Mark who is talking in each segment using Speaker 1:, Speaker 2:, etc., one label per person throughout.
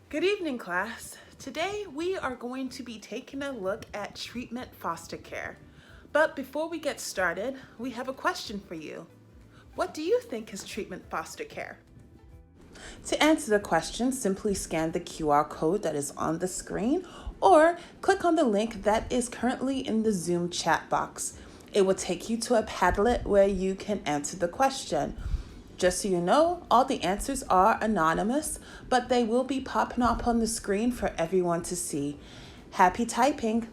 Speaker 1: Good evening, class. Today we are going to be taking a look at treatment foster care. But before we get started, we have a question for you. What do you think is treatment foster care? To answer the question, simply scan the QR code that is on the screen or click on the link that is currently in the Zoom chat box. It will take you to a Padlet where you can answer the question. Just so you know, all the answers are anonymous, but they will be popping up on the screen for everyone to see. Happy typing!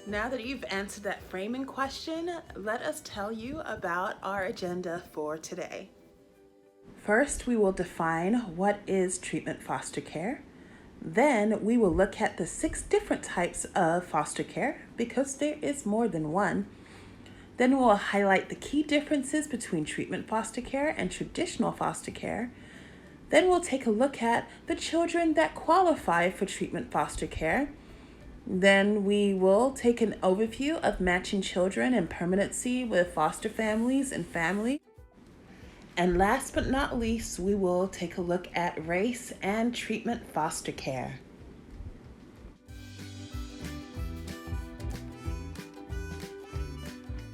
Speaker 1: Now that you've answered that framing question, let us tell you about our agenda for today. First, we will define what is treatment foster care. Then we will look at the 6 different types of foster care because there is more than one. Then we'll highlight the key differences between treatment foster care and traditional foster care. Then we'll take a look at the children that qualify for treatment foster care. Then we will take an overview of matching children and permanency with foster families and family. And last but not least, we will take a look at race and treatment foster care.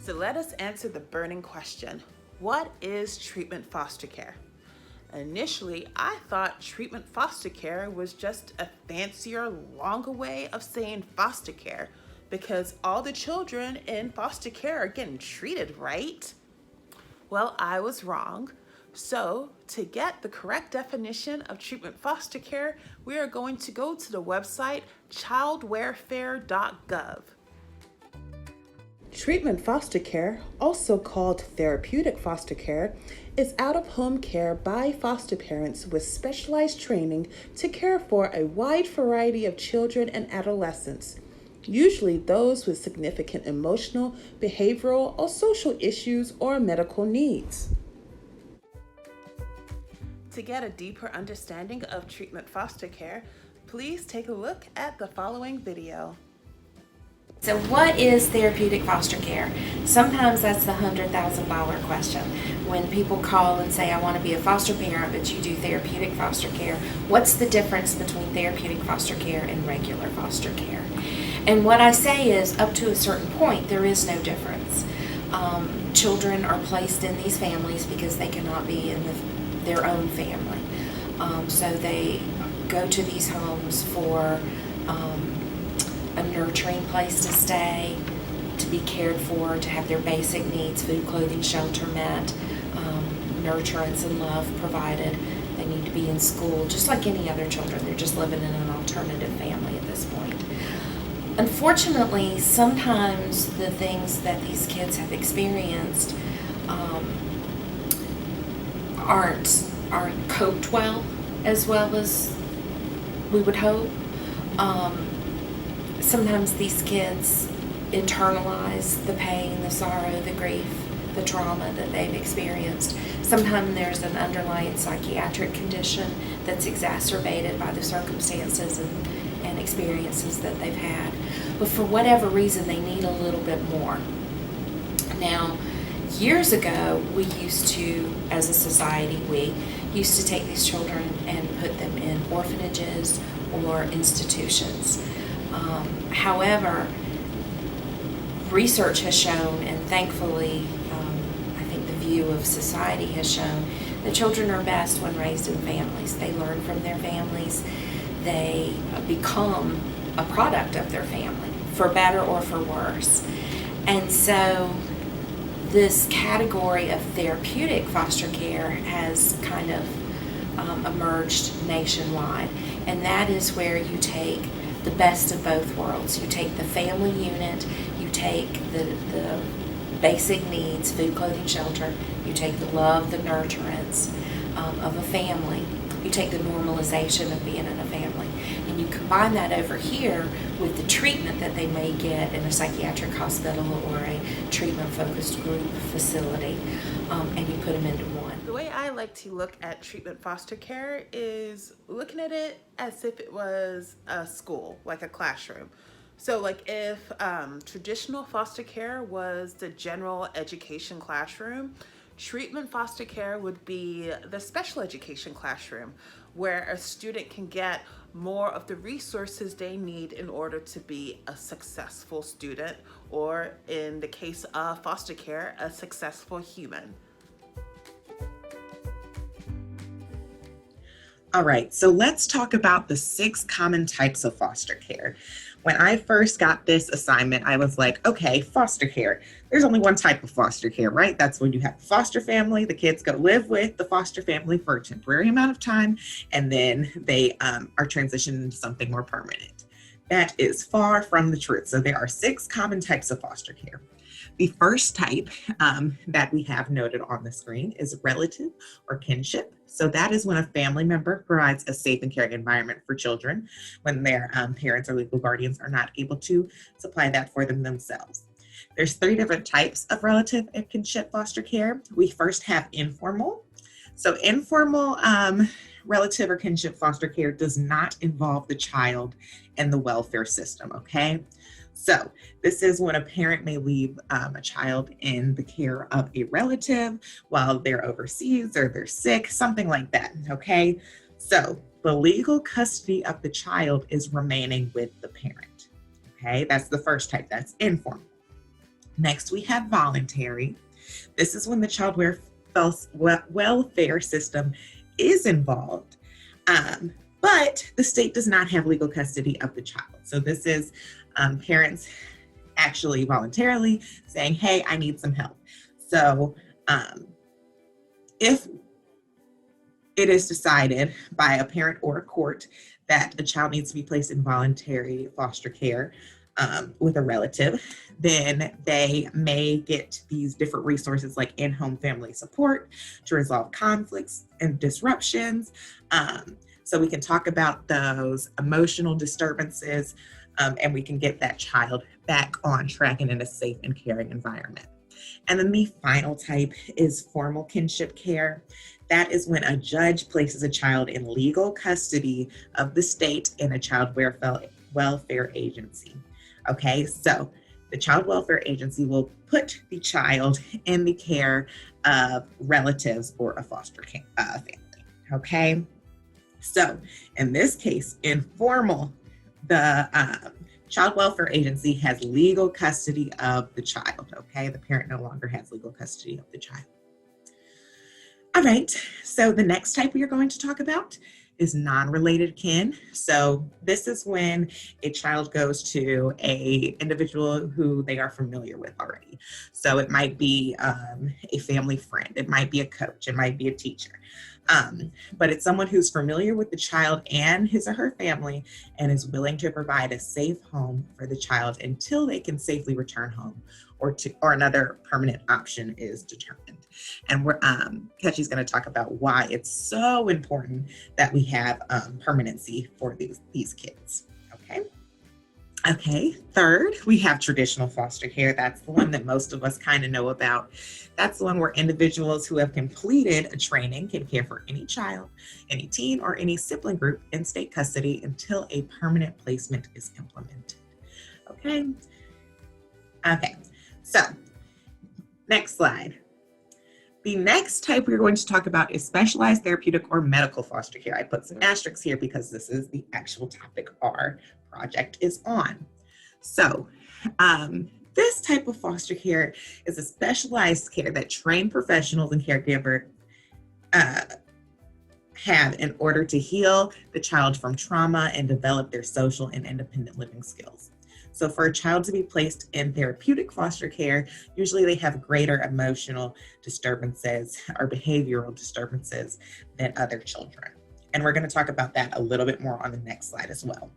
Speaker 1: So let us answer the burning question. What is treatment foster care? Initially, I thought treatment foster care was just a fancier, longer way of saying foster care because all the children in foster care are getting treated, right? Well, I was wrong. So, to get the correct definition of treatment foster care, we are going to go to the website childwarefare.gov. Treatment foster care, also called therapeutic foster care, is out-of-home care by foster parents with specialized training to care for a wide variety of children and adolescents, usually those with significant emotional, behavioral, or social issues or medical needs. To get a deeper understanding of treatment foster care, please take a look at the following video.
Speaker 2: So what is therapeutic foster care? Sometimes that's the $100,000 question. When people call and say, I want to be a foster parent, but you do therapeutic foster care, what's the difference between therapeutic foster care and regular foster care? And what I say is, up to a certain point, there is no difference. Children are placed in these families because they cannot be in their own family. So they go to these homes for a nurturing place to stay, to be cared for, to have their basic needs, food, clothing, shelter met, nurturance and love provided. They need to be in school just like any other children. They're just living in an alternative family at this point. Unfortunately, sometimes the things that these kids have experienced aren't coped well as we would hope. Sometimes these kids internalize the pain, the sorrow, the grief, the trauma that they've experienced. Sometimes there's an underlying psychiatric condition that's exacerbated by the circumstances and experiences that they've had. But for whatever reason, they need a little bit more. Now, years ago, we used to, as a society, we used to take these children and put them in orphanages or institutions. However, research has shown, and thankfully, I think the view of society has shown, that children are best when raised in families. They learn from their families. They become a product of their family, for better or for worse. And so this category of therapeutic foster care has kind of emerged nationwide. And that is where you take the best of both worlds. You take the family unit, you take the basic needs, food, clothing, shelter, you take the love, the nurturance of a family, you take the normalization of being in a family, and you combine that over here with the treatment that they may get in a psychiatric hospital or a treatment-focused group facility, and you put them into one.
Speaker 1: The way I like to look at treatment foster care is looking at it as if it was a school, like a classroom. So, like, if traditional foster care was the general education classroom, treatment foster care would be the special education classroom, where a student can get more of the resources they need in order to be a successful student, or in the case of foster care, a successful human.
Speaker 3: All right, so let's talk about the 6 common types of foster care. When I first got this assignment, I was like, okay, foster care. There's only one type of foster care, right? That's when you have the foster family, the kids go live with the foster family for a temporary amount of time, and then they are transitioned into something more permanent. That is far from the truth. So there are 6 common types of foster care. The first type that we have noted on the screen is relative or kinship. So that is when a family member provides a safe and caring environment for children when their parents or legal guardians are not able to supply that for them themselves. There's 3 different types of relative and kinship foster care. We first have informal. So informal relative or kinship foster care does not involve the child and the welfare system, okay? So this is when a parent may leave a child in the care of a relative while they're overseas or they're sick, something like that, okay? So the legal custody of the child is remaining with the parent, okay? That's the first type, that's informal. Next, we have voluntary. This is when the child welfare system is involved, but the state does not have legal custody of the child. So this is parents actually voluntarily saying, hey, I need some help. So if it is decided by a parent or a court that the child needs to be placed in voluntary foster care with a relative, then they may get these different resources like in-home family support to resolve conflicts and disruptions. So we can talk about those emotional disturbances, and we can get that child back on track and in a safe and caring environment. And then the final type is formal kinship care. That is when a judge places a child in legal custody of the state in a child welfare agency. Okay, so the child welfare agency will put the child in the care of relatives or a foster family. Okay, so in this case, informal, the child welfare agency has legal custody of the child. Okay, the parent no longer has legal custody of the child. All right, so the next type we are going to talk about is non-related kin. So this is when a child goes to a individual who they are familiar with already. So it might be a family friend, it might be a coach, it might be a teacher. But it's someone who's familiar with the child and his or her family and is willing to provide a safe home for the child until they can safely return home or another permanent option is determined. And Ketchy's going to talk about why it's so important that we have permanency for these kids. Okay, third, we have traditional foster care. That's the one that most of us kind of know about. That's the one where individuals who have completed a training can care for any child, any teen, or any sibling group in state custody until a permanent placement is implemented. Okay, so next slide. The next type we're going to talk about is specialized therapeutic or medical foster care. I put some asterisks here because this is the actual topic our project is on. So this type of foster care is a specialized care that trained professionals and caregivers have in order to heal the child from trauma and develop their social and independent living skills. So for a child to be placed in therapeutic foster care, usually they have greater emotional disturbances or behavioral disturbances than other children. And we're going to talk about that a little bit more on the next slide as well.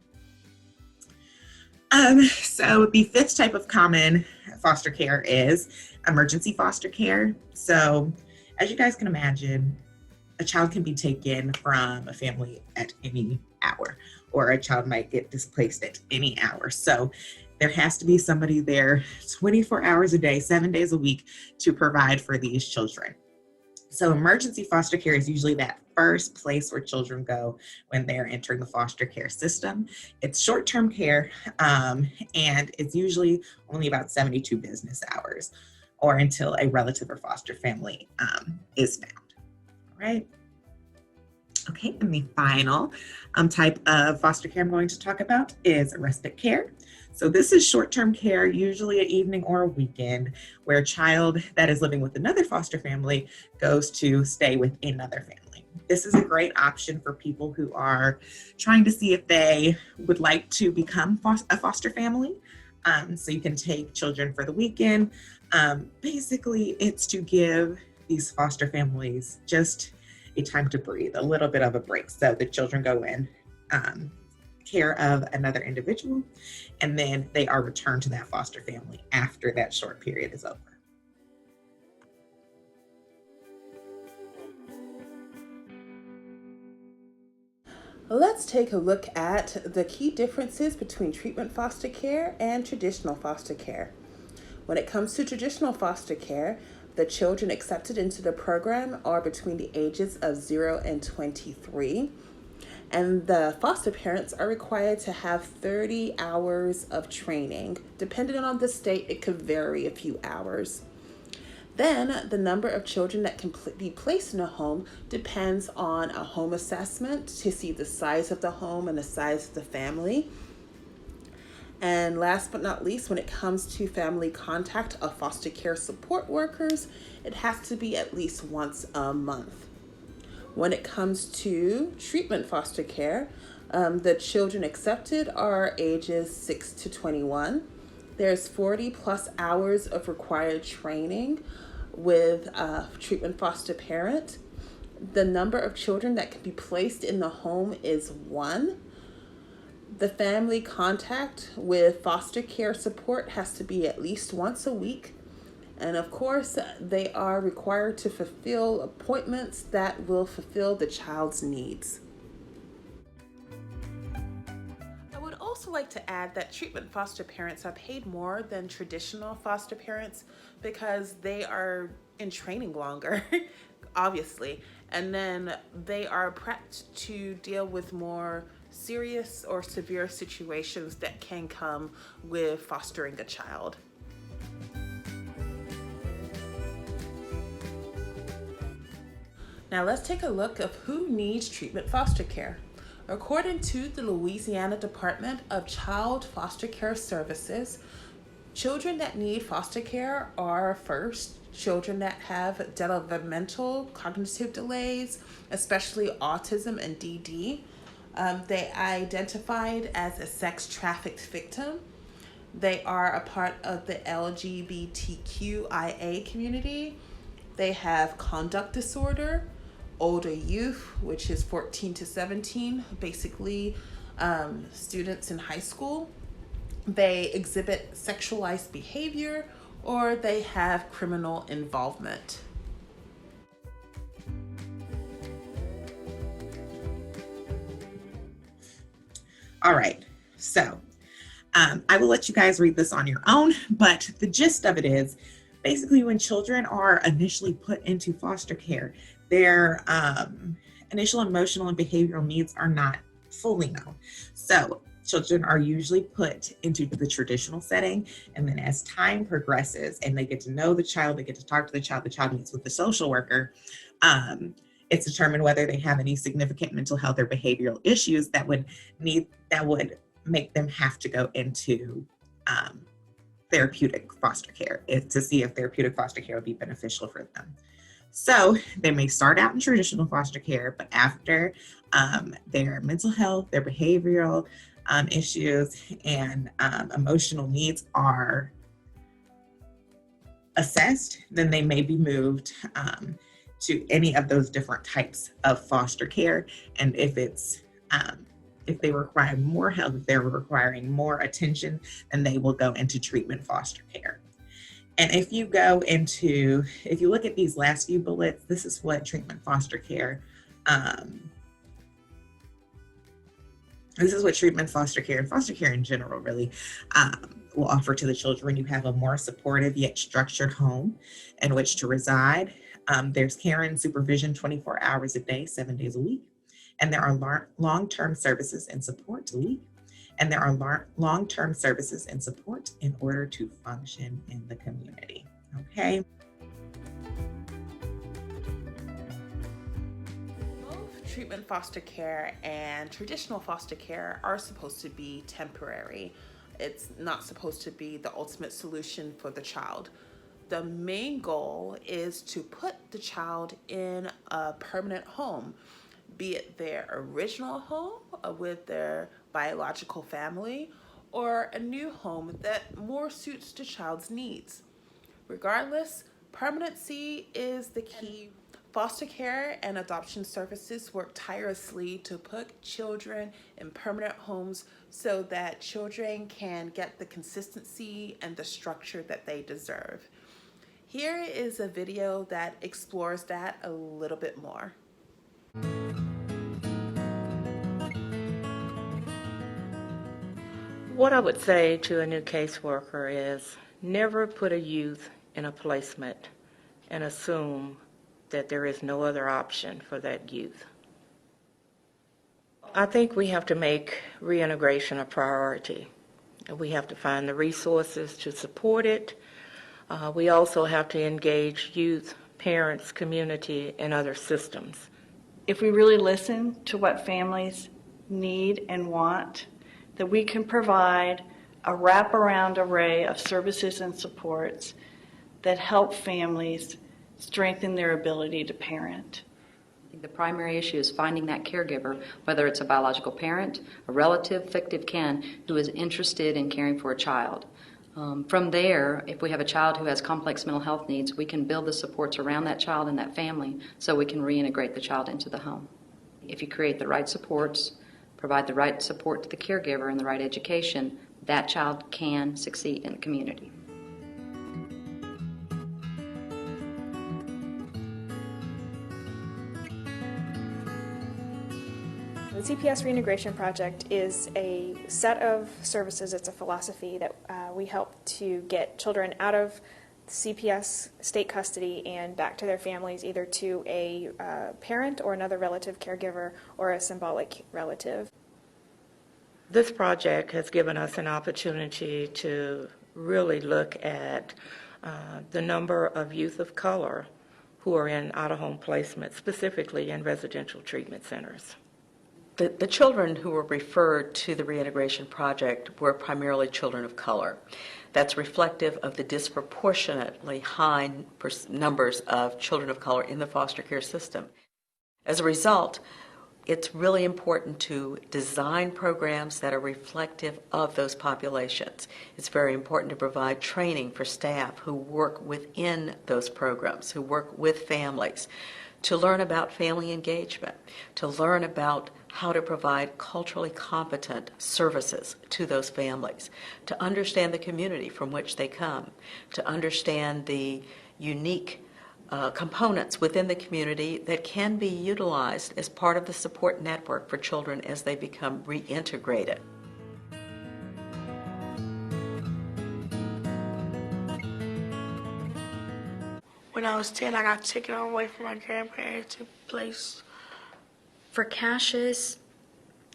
Speaker 3: So the fifth type of common foster care is emergency foster care. So as you guys can imagine, a child can be taken from a family at any hour, or a child might get displaced at any hour. So there has to be somebody there 24 hours a day, 7 days a week to provide for these children. So emergency foster care is usually that first place where children go when they're entering the foster care system. It's short-term care, and it's usually only about 72 business hours or until a relative or foster family is found. All right. Okay, and the final type of foster care I'm going to talk about is respite care. So this is short-term care, usually an evening or a weekend, where a child that is living with another foster family goes to stay with another family. This is a great option for people who are trying to see if they would like to become a foster family. So you can take children for the weekend. Basically, it's to give these foster families just a time to breathe, a little bit of a break. So the children go in care of another individual, and then they are returned to that foster family after that short period is over.
Speaker 1: Let's take a look at the key differences between treatment foster care and traditional foster care. When it comes to traditional foster care, the children accepted into the program are between the ages of 0 and 23. And the foster parents are required to have 30 hours of training. Depending on the state, it could vary a few hours. Then the number of children that can be placed in a home depends on a home assessment to see the size of the home and the size of the family. And last but not least, when it comes to family contact of foster care support workers, it has to be at least once a month. When it comes to treatment foster care, the children accepted are ages 6 to 21. There's 40 plus hours of required training with a treatment foster parent. The number of children that can be placed in the home is 1. The family contact with foster care support has to be at least once a week. And of course, they are required to fulfill appointments that will fulfill the child's needs. I would also like to add that treatment foster parents are paid more than traditional foster parents because they are in training longer, obviously. And then they are prepped to deal with more serious or severe situations that can come with fostering a child. Now let's take a look of who needs treatment foster care. According to the Louisiana Department of Child Foster Care Services, children that need foster care are first children that have developmental cognitive delays, especially autism and DD. They identified as a sex trafficked victim. They are a part of the LGBTQIA community. They have conduct disorder, older youth, which is 14 to 17, basically students in high school. They exhibit sexualized behavior, or they have criminal involvement.
Speaker 3: All right, so I will let you guys read this on your own, but the gist of it is basically when children are initially put into foster care, their initial emotional and behavioral needs are not fully known. So children are usually put into the traditional setting, and then as time progresses and they get to know the child, they get to talk to the child meets with the social worker, it's determined whether they have any significant mental health or behavioral issues that would make them have to go into therapeutic foster care to see if therapeutic foster care would be beneficial for them. So they may start out in traditional foster care, but after their mental health, their behavioral issues, and emotional needs are assessed, then they may be moved to any of those different types of foster care. And if they require more help, if they're requiring more attention, then they will go into treatment foster care. And if you look at these last few bullets, this is what treatment foster care, and foster care in general really will offer to the children. You have a more supportive yet structured home in which to reside. There's care and supervision 24 hours a day, 7 days a week. And there are long-term services and support to lead. And there are long-term services and support in order to function in the community. Okay.
Speaker 1: Both treatment foster care and traditional foster care are supposed to be temporary. It's not supposed to be the ultimate solution for the child. The main goal is to put the child in a permanent home, be it their original home with their biological family or a new home that more suits the child's needs. Regardless, permanency is the key. Foster care and adoption services work tirelessly to put children in permanent homes so that children can get the consistency and the structure that they deserve. Here is a video that explores that a little bit more.
Speaker 4: What I would say to a new caseworker is never put a youth in a placement and assume that there is no other option for that youth. I think we have to make reintegration a priority. We have to find the resources to support it. We also have to engage youth, parents, community, and other systems.
Speaker 5: If we really listen to what families need and want, that we can provide a wraparound array of services and supports that help families strengthen their ability to parent.
Speaker 6: The primary issue is finding that caregiver, whether it's a biological parent, a relative, fictive kin, who is interested in caring for a child. From there, if we have a child who has complex mental health needs, we can build the supports around that child and that family so we can reintegrate the child into the home. If you create the right supports, provide the right support to the caregiver and the right education, that child can succeed in the community.
Speaker 7: The CPS Reintegration Project is a set of services, it's a philosophy that we help to get children out of CPS state custody and back to their families, either to a parent or another relative caregiver or a symbolic relative.
Speaker 4: This project has given us an opportunity to really look at the number of youth of color who are in out-of-home placement, specifically in residential treatment centers.
Speaker 8: The children who were referred to the reintegration project were primarily children of color. That's reflective of the disproportionately high numbers of children of color in the foster care system. As a result, it's really important to design programs that are reflective of those populations. It's very important to provide training for staff who work within those programs, who work with families, to learn about family engagement, to learn about how to provide culturally competent services to those families, to understand the community from which they come, to understand the unique components within the community that can be utilized as part of the support network for children as they become reintegrated.
Speaker 9: When I was 10, I got taken away from my grandparents to a place.
Speaker 10: For Cassius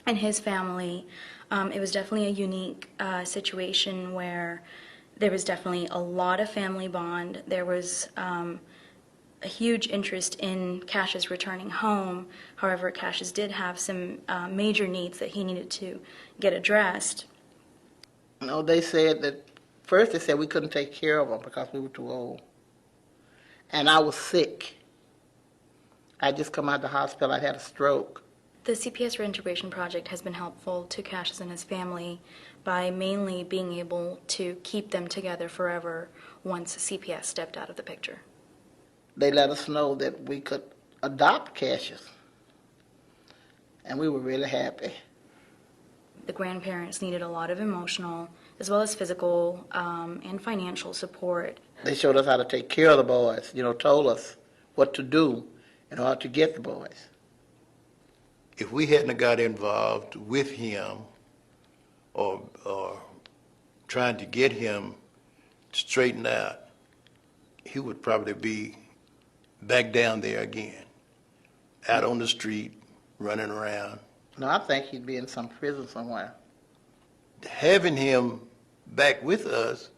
Speaker 10: and his family, it was definitely a unique situation where there was definitely a lot of family bond. There was a huge interest in Cassius returning home. However, Cassius did have some major needs that he needed to get addressed.
Speaker 9: No, they said that, first they said we couldn't take care of him because we were too old. And I was sick. I just come out of the hospital, I had a stroke.
Speaker 10: The CPS Reintegration Project has been helpful to Cassius and his family by mainly being able to keep them together forever once CPS stepped out of the picture.
Speaker 9: They let us know that we could adopt Cassius, and we were really happy.
Speaker 10: The grandparents needed a lot of emotional as well as physical and financial support.
Speaker 9: They showed us how to take care of the boys, told us what to do in order to get the boys.
Speaker 11: If we hadn't got involved with him or trying to get him straightened out, he would probably be back down there again, out on the street, running around.
Speaker 9: No, I think he'd be in some prison somewhere.
Speaker 11: Having him back with us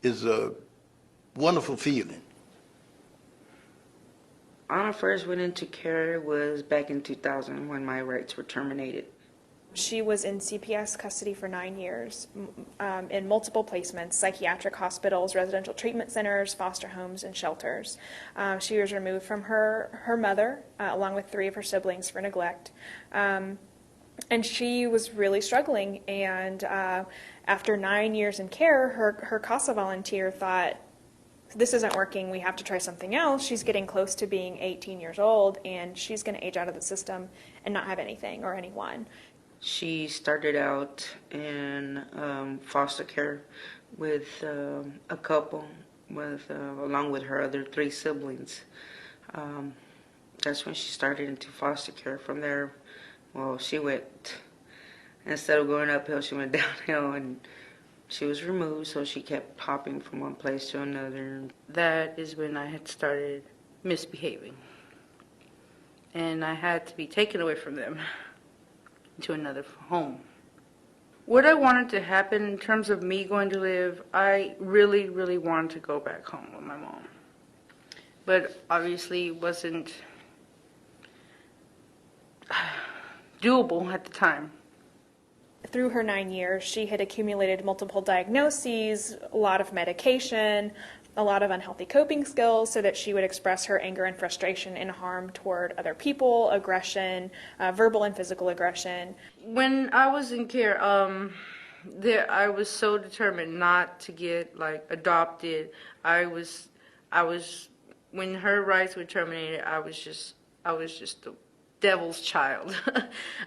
Speaker 11: is a wonderful feeling.
Speaker 12: When I first went into care was back in 2000 when my rights were terminated.
Speaker 7: She was in CPS custody for 9 years, in multiple placements, psychiatric hospitals, residential treatment centers, foster homes, and shelters. She was removed from her mother, along with 3 of her siblings, for neglect. And she was really struggling, and after 9 years in care, her CASA volunteer thought, this isn't working, we have to try something else. She's getting close to being 18 years old, and she's going to age out of the system and not have anything or anyone.
Speaker 12: She started out in foster care with a couple, along with her other 3 siblings. That's when she started into foster care. From there, well, she went, instead of going uphill, she went downhill, and she was removed, so she kept hopping from one place to another.
Speaker 13: That is when I had started misbehaving, and I had to be taken away from them to another home. What I wanted to happen in terms of me going to live, I really, really wanted to go back home with my mom. But obviously it wasn't doable at the time.
Speaker 7: Through her 9 years, she had accumulated multiple diagnoses, a lot of medication, a lot of unhealthy coping skills so that she would express her anger and frustration and harm toward other people, aggression, verbal and physical aggression.
Speaker 13: When I was in care, I was so determined not to get adopted. I was when her rights were terminated, I was just the devil's child.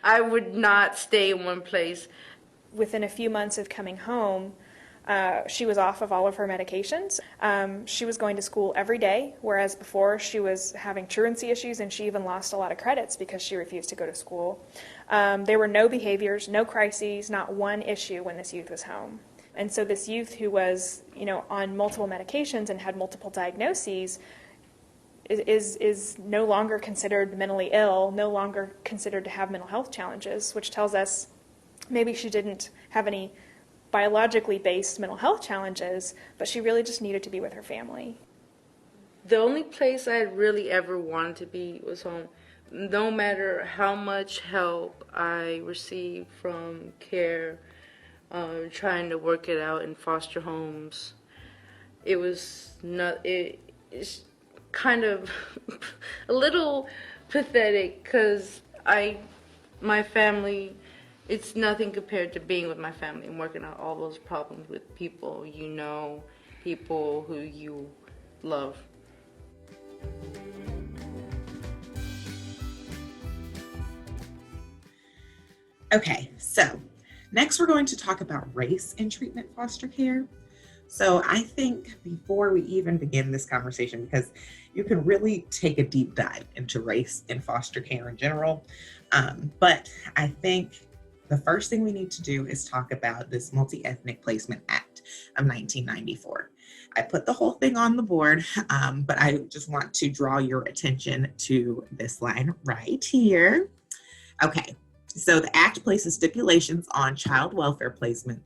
Speaker 13: I would not stay in one place.
Speaker 7: Within a few months of coming home, she was off of all of her medications. She was going to school every day, whereas before she was having truancy issues, and she even lost a lot of credits because she refused to go to school. There were no behaviors, no crises, not one issue when this youth was home. And so this youth who was, on multiple medications and had multiple diagnoses is no longer considered mentally ill, no longer considered to have mental health challenges, which tells us maybe she didn't have any biologically based mental health challenges, but she really just needed to be with her family.
Speaker 13: The only place I really ever wanted to be was home. No matter how much help I received from care, trying to work it out in foster homes, it's kind of a little pathetic because my family, it's nothing compared to being with my family and working out all those problems with people people who you love.
Speaker 3: Okay, so next we're going to talk about race in treatment foster care. So I think before we even begin this conversation, because you can really take a deep dive into race in foster care in general, but I think the first thing we need to do is talk about this Multi-Ethnic Placement Act of 1994. I put the whole thing on the board, but I just want to draw your attention to this line right here. Okay, so the Act places stipulations on child welfare placement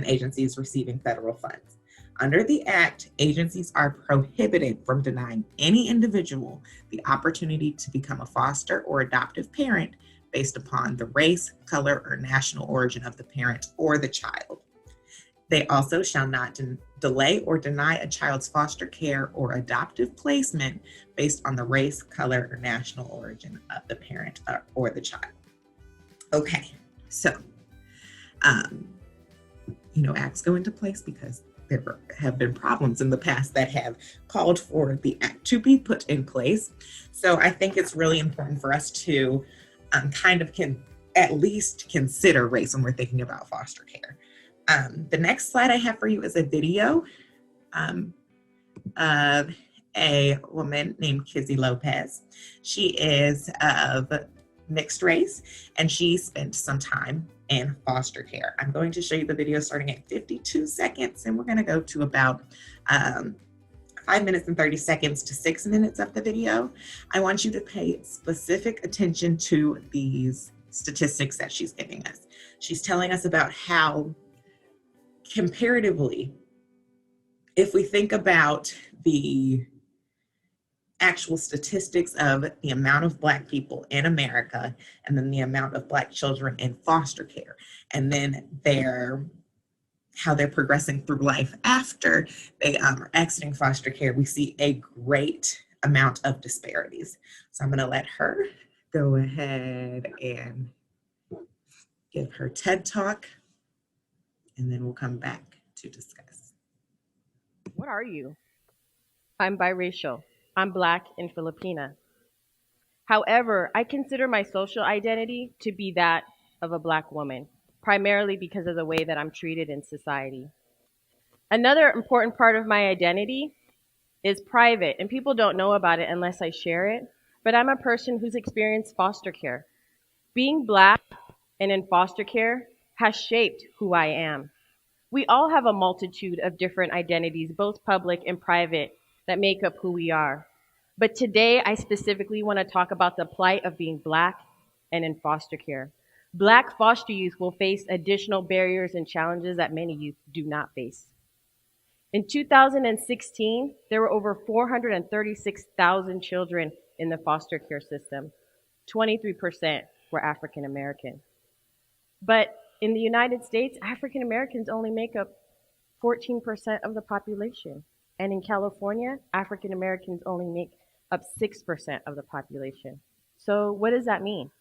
Speaker 3: agencies receiving federal funds. Under the Act, agencies are prohibited from denying any individual the opportunity to become a foster or adoptive parent based upon the race, color, or national origin of the parent or the child. They also shall not delay or deny a child's foster care or adoptive placement based on the race, color, or national origin of the parent or the child. Okay, so, acts go into place because there have been problems in the past that have called for the act to be put in place. So I think it's really important for us to at least consider race when we're thinking about foster care. The next slide I have for you is a video of a woman named Kizzy Lopez. She is of mixed race, and she spent some time in foster care. I'm going to show you the video starting at 52 seconds, and we're going to go to about 5 minutes and 30 seconds to 6 minutes of the video, I want you to pay specific attention to these statistics that she's giving us. She's telling us about how, comparatively, if we think about the actual statistics of the amount of Black people in America and then the amount of Black children in foster care, and then how they're progressing through life after they are exiting foster care, we see a great amount of disparities. So I'm going to let her go ahead and give her TED Talk, and then we'll come back to discuss.
Speaker 14: What are you? I'm biracial. I'm Black and Filipina. However, I consider my social identity to be that of a Black woman, primarily because of the way that I'm treated in society. Another important part of my identity is private, and people don't know about it unless I share it, but I'm a person who's experienced foster care. Being Black and in foster care has shaped who I am. We all have a multitude of different identities, both public and private, that make up who we are. But today, I specifically want to talk about the plight of being Black and in foster care. Black foster youth will face additional barriers and challenges that many youth do not face. In 2016, there were over 436,000 children in the foster care system. 23% were African American. But in the United States, African Americans only make up 14% of the population. And in California, African Americans only make up 6% of the population. So what does that mean?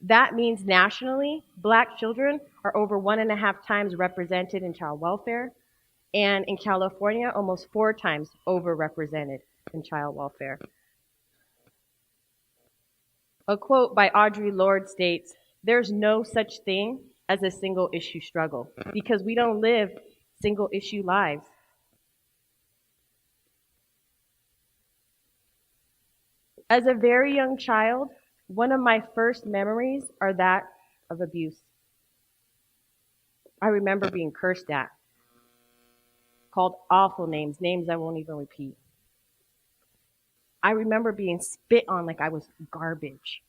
Speaker 14: That means nationally, Black children are over 1.5 times represented in child welfare, and in California, almost 4 times overrepresented in child welfare. A quote by Audre Lorde states, "There's no such thing as a single issue struggle because we don't live single issue lives." As a very young child, one of my first memories are that of abuse. I remember being cursed at, called awful names, names I won't even repeat. I remember being spit on like I was garbage,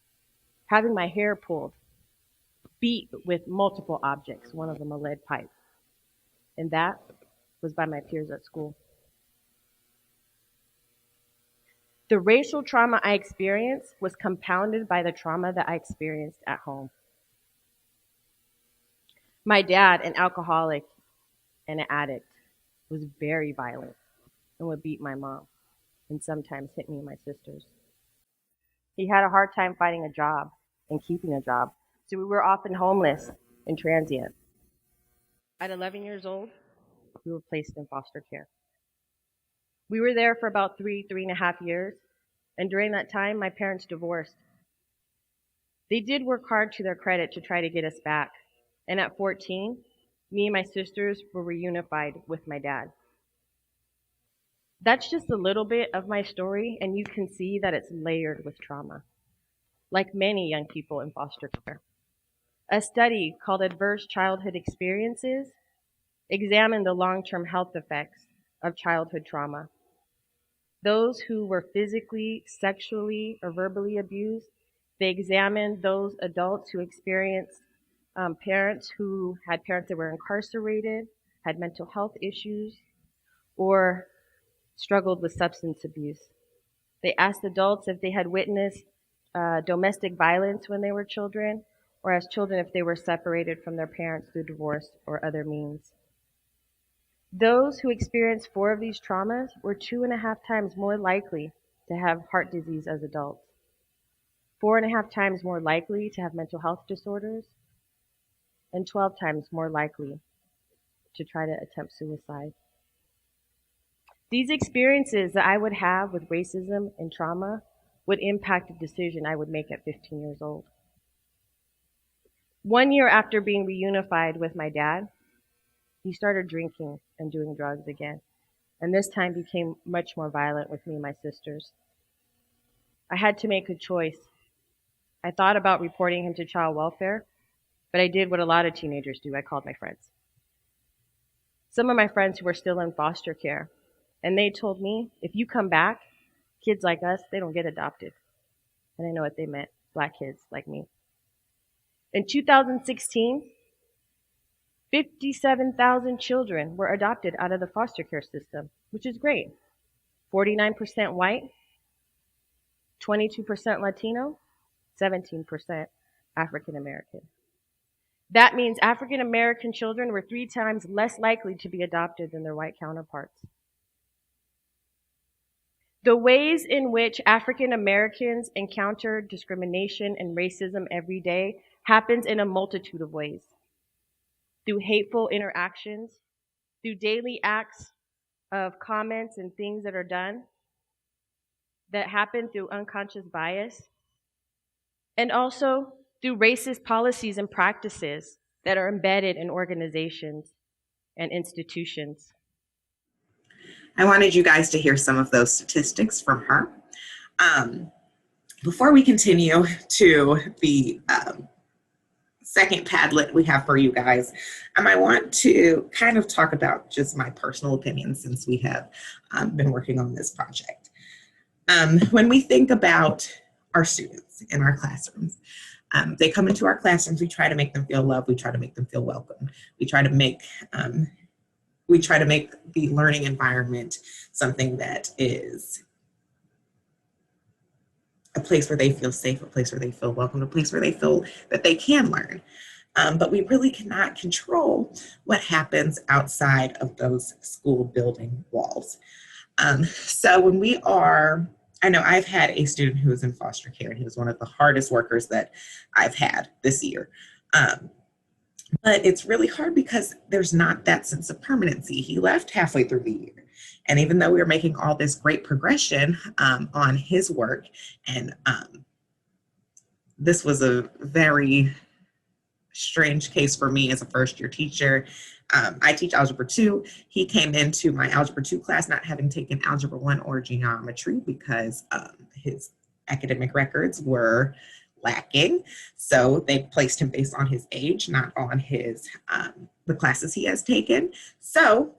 Speaker 14: having my hair pulled, beat with multiple objects, one of them a lead pipe. And that was by my peers at school. The racial trauma I experienced was compounded by the trauma that I experienced at home. My dad, an alcoholic and an addict, was very violent and would beat my mom and sometimes hit me and my sisters. He had a hard time finding a job and keeping a job, so we were often homeless and transient. At 11 years old, we were placed in foster care. We were there for about 3.5 years, and during that time, my parents divorced. They did work hard to their credit to try to get us back, and at 14, me and my sisters were reunified with my dad. That's just a little bit of my story, and you can see that it's layered with trauma, like many young people in foster care. A study called Adverse Childhood Experiences examined the long-term health effects of childhood trauma. Those who were physically, sexually, or verbally abused, they examined those adults who experienced parents who had parents that were incarcerated, had mental health issues, or struggled with substance abuse. They asked adults if they had witnessed domestic violence when they were children, or as children if they were separated from their parents through divorce or other means. Those who experienced 4 of these traumas were 2.5 times more likely to have heart disease as adults, 4.5 times more likely to have mental health disorders, and 12 times more likely to try to attempt suicide. These experiences that I would have with racism and trauma would impact a decision I would make at 15 years old. 1 year after being reunified with my dad, he started drinking and doing drugs again, and this time became much more violent with me and my sisters. I had to make a choice. I thought about reporting him to child welfare, but I did what a lot of teenagers do. I called my friends. Some of my friends who were still in foster care, And they told me, if you come back, kids like us, they don't get adopted. And I know what they meant, Black kids like me. In 2016, 57,000 children were adopted out of the foster care system, which is great. 49% white, 22% Latino, 17% African American. That means African American children were 3 times less likely to be adopted than their white counterparts. The ways in which African Americans encounter discrimination and racism every day happens in a multitude of ways. Through hateful interactions, through daily acts of comments and things that are done that happen through unconscious bias, and also through racist policies and practices that are embedded in organizations and institutions.
Speaker 3: I wanted you guys to hear some of those statistics from her. Before we continue to the second Padlet we have for you guys, I want to kind of talk about just my personal opinion since we have been working on this project. When we think about our students in our classrooms, they come into our classrooms, we try to make them feel loved, we try to make them feel welcome, we try to make the learning environment something that is a place where they feel safe, a place where they feel welcome, a place where they feel that they can learn. But we really cannot control what happens outside of those school building walls. So when I know I've had a student who was in foster care, and he was one of the hardest workers that I've had this year. But it's really hard because there's not that sense of permanency. He left halfway through the year. And even though we were making all this great progression on his work, and this was a very strange case for me as a first-year teacher. I teach Algebra 2. He came into my Algebra 2 class not having taken Algebra 1 or geometry because his academic records were lacking. So they placed him based on his age, not on his the classes he has taken. So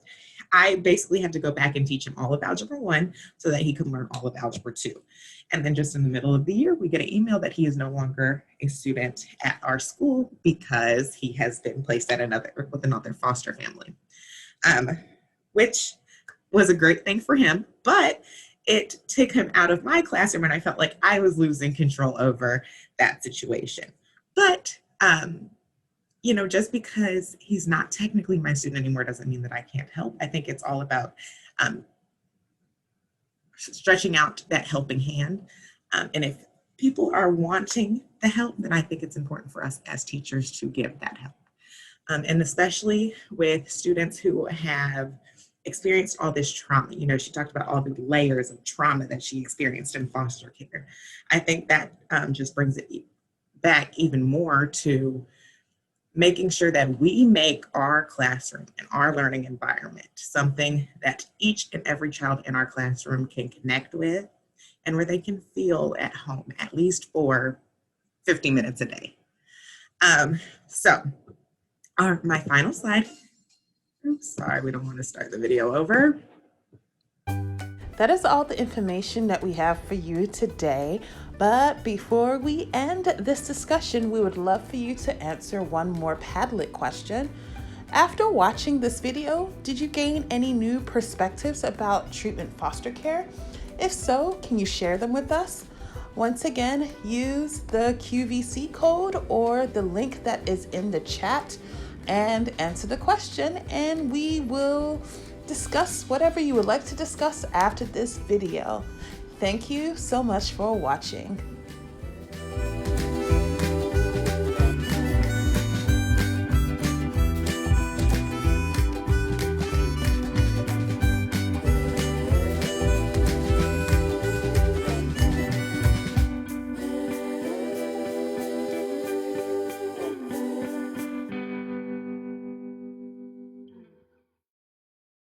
Speaker 3: I basically had to go back and teach him all of Algebra 1 so that he could learn all of Algebra 2. And then just in the middle of the year, we get an email that he is no longer a student at our school because he has been placed at with another foster family, which was a great thing for him, but it took him out of my classroom, and I felt like I was losing control over that situation. But, just because he's not technically my student anymore doesn't mean that I can't help. I think it's all about stretching out that helping hand. And if people are wanting the help, then I think it's important for us as teachers to give that help. And especially with students who have experienced all this trauma. She talked about all the layers of trauma that she experienced in foster care. I think that just brings it back even more to making sure that we make our classroom and our learning environment something that each and every child in our classroom can connect with and where they can feel at home, at least for 50 minutes a day. So my final slide. Oops, sorry, we don't want to start the video over.
Speaker 1: That is all the information that we have for you today. But before we end this discussion, we would love for you to answer one more Padlet question. After watching this video, did you gain any new perspectives about treatment foster care? If so, can you share them with us? Once again, use the QVC code or the link that is in the chat and answer the question, and we will discuss whatever you would like to discuss after this video. Thank you so much for watching.